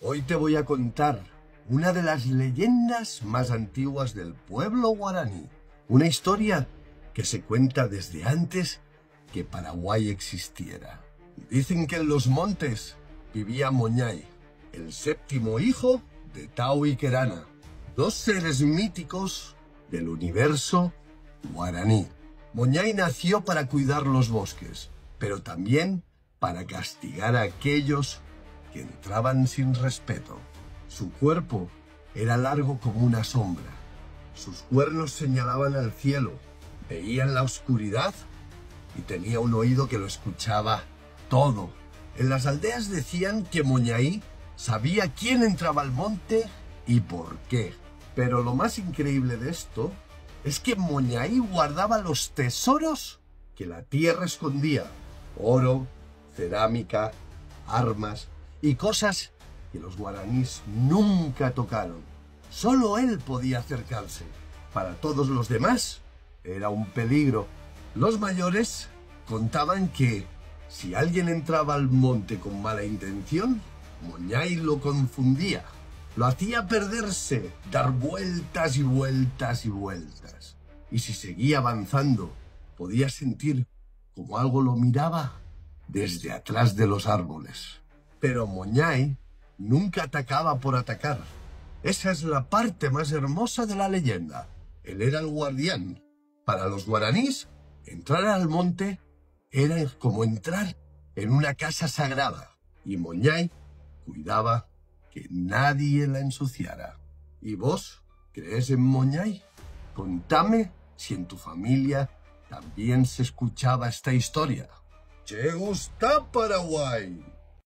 Hoy te voy a contar una de las leyendas más antiguas del pueblo guaraní. Una historia que se cuenta desde antes que Paraguay existiera. Dicen que en los montes vivía Moñay, el séptimo hijo de Tau y Querana, dos seres míticos del universo guaraní. Moñay nació para cuidar los bosques, pero también para castigar a aquellos que entraban sin respeto. Su cuerpo era largo como una sombra. Sus cuernos señalaban al cielo, veía en la oscuridad y tenía un oído que lo escuchaba todo. En las aldeas decían que Moñay sabía quién entraba al monte y por qué. Pero lo más increíble de esto es que Moñay guardaba los tesoros que la tierra escondía: oro, cerámica, armas y cosas que los guaraníes nunca tocaron. Solo él podía acercarse. Para todos los demás era un peligro. Los mayores contaban que si alguien entraba al monte con mala intención, Moñay lo confundía. Lo hacía perderse, dar vueltas y vueltas y vueltas. Y si seguía avanzando, podía sentir como algo lo miraba desde atrás de los árboles. Pero Moñay nunca atacaba por atacar. Esa es la parte más hermosa de la leyenda. Él era el guardián. Para los guaraníes, entrar al monte era como entrar en una casa sagrada. Y Moñay cuidaba que nadie la ensuciara. ¿Y vos crees en Moñay? Contame si en tu familia también se escuchaba esta historia. ¡Che gusta Paraguay!